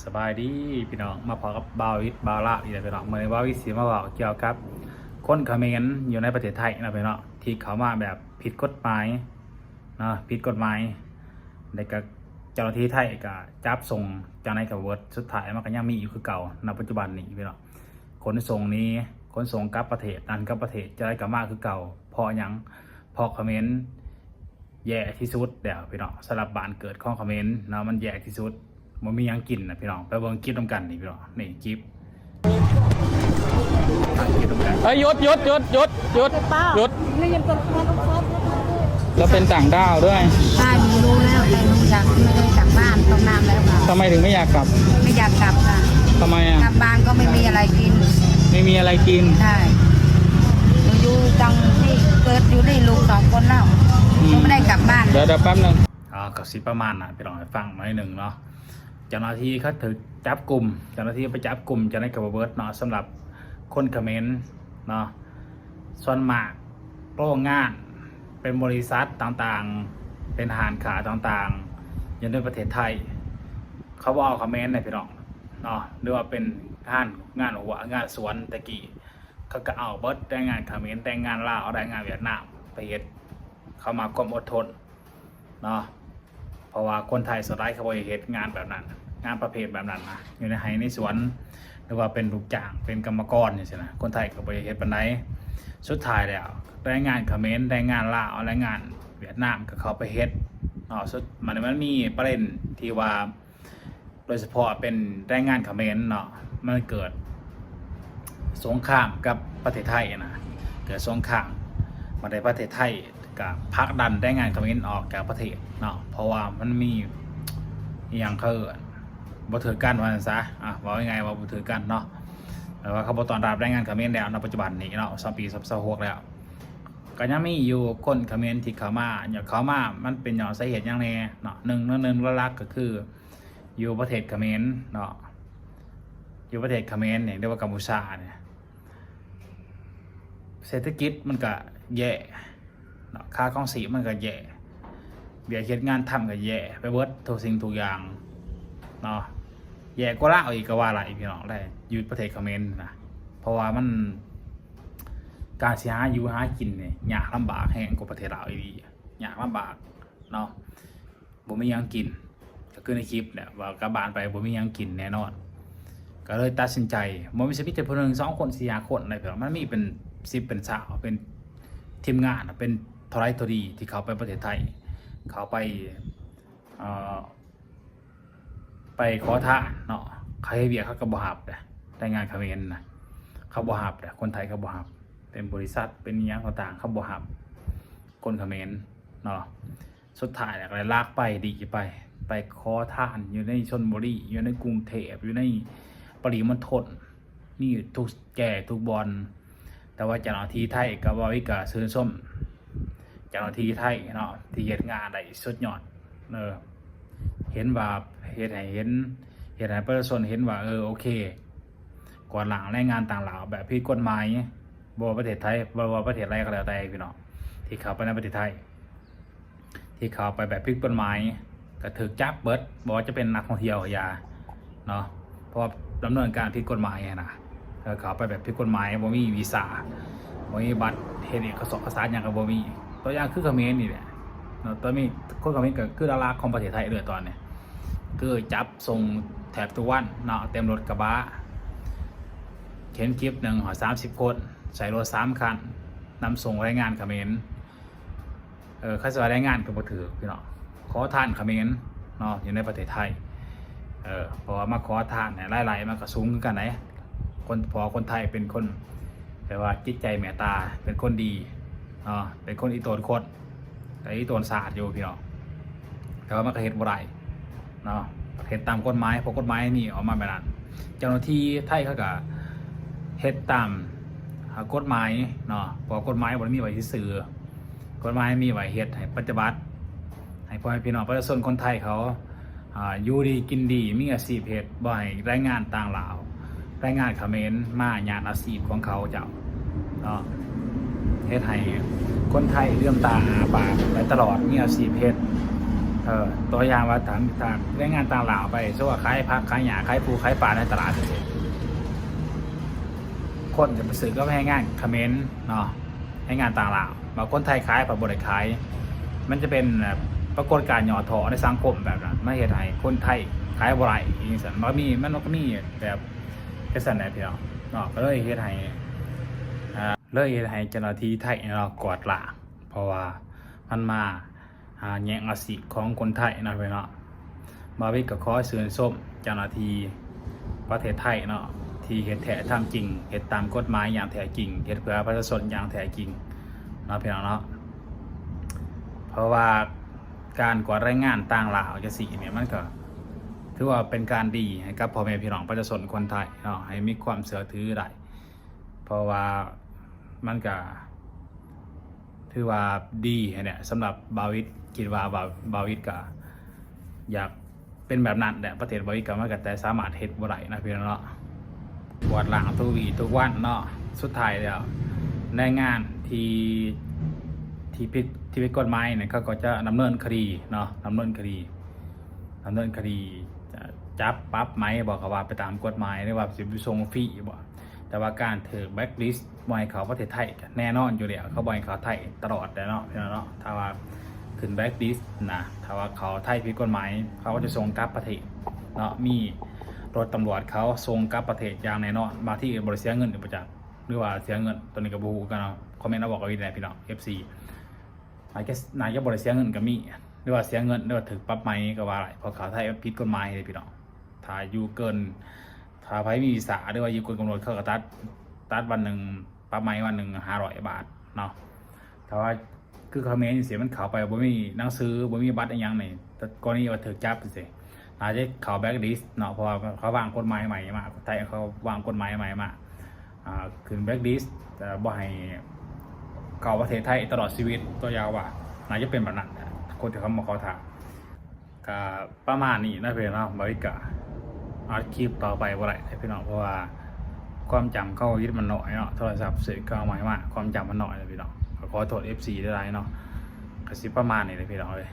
สบายดีพี่น้องมาพอกับบาวิทบาวลาอีกแล้วพี่น้องเมื่อในบาวิทสีมาบอกเกี่ยวกับคนเขมรอยู่ในประเทศไทยนะพี่น้องที่เขามาแบบผิดกฎหมายนะผิดกฎหมายในกับเจ้าหน้าที่ไทยก็จับส่งเจ้าหน้าที่กับเวิร์ดสุดท้ายมันก็ยังมีอยู่คือเก่าในปัจจุบันนี้พี่น้องขนส่งนี้ขนส่งกลับประเทศนั้นกลับประเทศจะได้กลับมาคือเก่าเพราะยังเพราะเขมรแย่ที่สุดเดี๋ยวพี่น้องสลับบ้านเกิดของเขมรเนาะมันแย่ที่สุดมันมียังกินนะพี่น้องไปเบิ่งคลิปนำกันนี่พี่น้องนี่คลิปเฮ้ยหยุดแล้วเป็นต่างด้าวด้วยใช่หนูรู้แล้วแต่หนูอยากไม่ได้กลับบ้านต้องนานแล้วค่ะ ทำไมถึงไม่อยากกลับ ไม่อยากกลับค่ะ ทำไมอ่ะ กลับบ้านก็ไม่มีอะไรกิน ไม่มีอะไรกิน ใช่หนูอยู่จังที่เกิดอยู่ได้ลูก2 คนแล้วหนูไม่ได้กลับบ้าน เดี๋ยวแป๊บนึงกับสิประมาณน่ะพี่น้องให้ฟังมาหนึ่งเนาะเจ้าหน้าที่เขาถือจับกลุ่มเจ้าหน้าที่ไปจับกลุ่มจะได้กับเบิร์ดเนาะสำหรับคนเขมรเนาะส่วนมากโรงงานเป็นบริษัทต่างๆเป็นอาหารขาต่างๆยังในประเทศไทยเขาบอกเอาเขมรในพี่น้องเนาะหรือว่าเป็นงานหัวงานสวนตะกี้เขาก็เอาเบิร์ดแรงงานเขมรแรงงานลาวแรงงานเวียดนามไปเฮ็ดเขามาความอดทนเนาะเพราะว่าคนไทยสไลด์เขาบริเหตุงานแบบนั้นงานประเภทแบบนั้นนะอยู่ในไฮในสวนหรือว่าเป็นลูกจ้างเป็นกรรมกรอย่างเงี้ยนะคนไทยก็บริเหตุปันไดสุดท้ายแล้วแรงงานเขมรแรงงานลาวแรงงานเวียดนามก็เขาไปเฮ็ดสุดมันมีประเด็นที่ว่าโดยเฉพาะเป็นแรงงานเขมรเนาะมันเกิดสงครามกับประเทศไทยนะเกิดสงครามมาในประเทศไทยกับพักดันแรงงานเขมรออกจากประเทศเนาะเพราะว่ามันมีอย่างเขาบ่ถือกันว่าซะว่ายังไงว่าบ่ถือกันเนาะแต่ว่าเขาบ่ต้อนรับแรงงานเขมรแล้วในปัจจุบันนี้เนาะ2 ปี26แล้วก็ยังมีอยู่คนเขมรที่เข้ามาอย่างเข้ามามันเป็นอย่างสาเหตุอย่างแน่เนาะหนึ่งหลักก็คืออยู่ประเทศเขมรเนาะอยู่ประเทศเขมรเนี่ยเรียกว่ากัมพูชาเนี่ยเศรษฐกิจมันก็แย่ค่าของสีมันก็แย่เบียดเฮ็ดงานทำก็แย่ไปเบิดทุกสิ่งทุกอย่างเนาะแย่กว่าลาวอีกก็ว่าหลายพี่น้องได้อยู่ประเทศเขมรนะเพราะว่ามันการสิหาอยู่หากินเนี่ยยากลำบากแห้งกว่าประเทศลาวอีกยากลำบากเนาะบ่มีหยังกินก็คือในคลิปเนี่ยว่ากลับบ้านไปบ่มีหยังกินแน่นอนก็เลยตัดสินใจบ่มีสิมีแต่ผู้หนึ่ง2 คน4 5 คนอะไรพี่น้องมันมีเป็น10เป็น20เป็นทีมงานเป็นทรายทดีที่เขาไปประเทศไทยเขาไปขอทานเนาะใครเบียเขาก็บ่ฮับแต่งานเขมรนะเขาบ่ฮับแต่คนไทยเขาบ่ฮับเป็นบริษัทเป็นอย่างต่างๆเขาบ่ฮับคนเขมรเนาะสุดท้ายแล้วก็ลากไปดีไปขอทานอยู่ในชลบุรีอยู่ในกรุงเทพอยู่ในปริมณฑลนี่ทุกแก่ทุกบอลแต่ว่าเจ้าหน้าที่ไทยก็บ่วิกาซื้อส้มเจ้าหน้าที่ไทยเนาะที่เฮ็ดงานได้สุดยอดเห็นว่าเฮ็ดให้ประชาชนเห็นว่าโอเคก่อนหลังแรงงานต่างดาวแบบผิดกฎหมายบ่ว่าประเทศไทยบ่ว่าประเทศอะไรก็แล้วแต่พี่น้องที่เข้าไปในประเทศไทยที่เข้าไปแบบผิดกฎหมายก็ถูกจับเบิดบ่ว่าจะเป็นนักท่องเที่ยวอย่าเนาะเพราะดำเนินการผิดกฎหมายนะเข้าไปแบบผิดกฎหมายบ่มีวีซ่าบ่มีบัตรเฮ็ดเอกสารหยังก็บ่มีตัวอย่างคือเขมรนี่แหละตอนนี้คนเขมรก็คือดาราของประเทศไทยเลยตอนนี้คือจับส่งแถบทุกวันเนาะเต็มรถกระบะเห็นคลิปหนึ่ง30 คนใส่รถ3 คันนำส่งแรงงานเขมรข้าราชการแรงงานก็บ่ถือพี่เนาะขอทานเขมรเนาะอยู่ในประเทศไทยเพราะว่ามาขอทานเนี่ยไล่ๆมันก็สูงกันไหนคนไทยเป็นคนแปลว่าจิตใจเมตตาเป็นคนดีเป็นคนอีโตนโคตรแต่อีโตนศาสตร์อยู่พี่น้องแต่ว่ามันก็เฮ็ดบ่ได้เนาะเฮ็ดตามกฎหมายเพราะกฎหมายนี่ออกมาแบบนั้นเจ้าหน้าที่ไทยเขาก็เฮ็ดตามกฎหมายเนาะเพราะกฎหมายบ่ได้มีไว้ซื่อกฎหมายมีไว้เฮ็ดให้ปฏิบัติให้พ่อแม่พี่น้องประชาชนคนไทยเขาอยู่ดีกินดีมีอาชีพเฮ็ดบ่ให้แรงงานต่างดาวแรงงานเขมรมาญาติอาชีพของเขาเจ้าเนาะเฮ็ดให้คนไทยเลื่อมตาอาปากไปตลอดมีอาชีพเฮ็ด ตัวอย่างว่าทางแรงงานต่างหลาวไปสมมุติว่าขายผักขายหญ้าขายปูขายปลาในตลาดเฉยๆคนจะไปซื้อก็ไม่ให้งานเขมรเนาะให้งานต่างหลาวบางคนไทยขายผักบริขายมันจะเป็นปรากฏการณ์หย่อถอในสังคมแบบนั้นไม่เหตุให้คนไทยขายบริอย่างนี้สันมันก็มีแบบกระสันไหนพี่น้องเนาะก็เลยเหตุให้เลยเหตุให้เจ้าหน้าที่ไทยเรากวาดล้างเพราะว่ามันมาแย่งอาชีพของคนไทยนะพี่เนาะบาวิก็ขอเชิญส้มเจ้าหน้าที่ประเทศไทยเนาะที่เฮ็ดแท้ทำจริงเฮ็ดตามกฎหมายอย่างแท้จริงเฮ็ดเพื่อประชาชนอย่างแท้จริงเนาะพี่น้องเนาะเพราะว่าการกวาดแรงงานต่างหลาวจังซี่เนี่ยมันก็ถือว่าเป็นการดีให้กับพ่อแม่พี่น้องประชาชนคนไทยเนาะให้มีความเชื่อถือได้เพราะว่ามันก็ถือว่าดีเนี่ยสำหรับบาวิดคิดว่าบาวิดก็อยากเป็นแบบนั้นแหละประเทศบาวิดก็มันก็แต่สามารถเฮ็ดบ่ได้นะพี่น้องเนาะกวาดล้างทุกวันเนาะสุดท้ายแล้วในงานที่ผิดกฎหมายเนี่ยเขาก็จะดำเนินคดีเนาะดำเนินคดีจะจับปรับไหมบอกเขาว่าไปตามกฎหมายหรือว่าสิบส่งฟรีบ่แต่ว่าการถือแบ็คลิสต์บอยเขาประเทศไทยแน่นอนอยู่แล้วเขาบอยเขาไทยตลอดแต่เนาะพี่น้องเนาะถ้าว่าขึ้นแบ็คลิสต์นะถ้าว่าเขาไทยผิดกฎหมายเขาก็จะส่งกลับประเทศเนาะมีรถตำรวจเขาส่งกลับประเทศอย่างแน่นอนมาที่บริษัทเงินประจักษ์หรือว่าเสียเงินตัวนี้ก็บูกันเนาะคอมเมนต์มาบอกกันอีกแล้วพี่น้อง FC นายจะบริษัทเงินก็มีหรือว่าเสียเงินหรือว่าถึกปรับไหมก็ว่าอะไรเพราะเขาไทยผิดกฎหมายเลยพี่น้องถ้าอยู่เกินถ้าไพ่มีวีซ่าหรือว่าอยู่เกินกำหนดเขาก็ตัดวันหนึ่งปรับไหมวันหนึ่ง500 บาทเนาะแต่ว่าคือคอมเมนต์เสียมันเขาไปบ่มีหนังสือบ่มีบัตรอะไรอย่างนี่แต่กรณีว่าถึกจับเสียอาจจะเขาแบ็คลิสต์เนาะเพราะว่าเขาวางกฎหมายใหม่มาไทยเขาวางกฎหมายใหม่มาขึ้นแบ็คลิสต์แต่บ่ให้เข้าประเทศไทยตลอดชีวิตตัวยาวว่าน่าจะเป็นแบบนั้นคนที่เขามาขอทางก็ประมาณนี้นะเพื่อนเนาะบริกาอัดคลิปต่อไปว่าไรพี่น้องเพราะว่าความจำเข้ายึดมันหน่อยเนาะโทรศัพท์สื่อเข้ามาความจำมันหน่อยเลยพี่น้องขอโทษ FC ได้ไรเนาะกระซิบประมาณนี้เลยพี่น้องเลย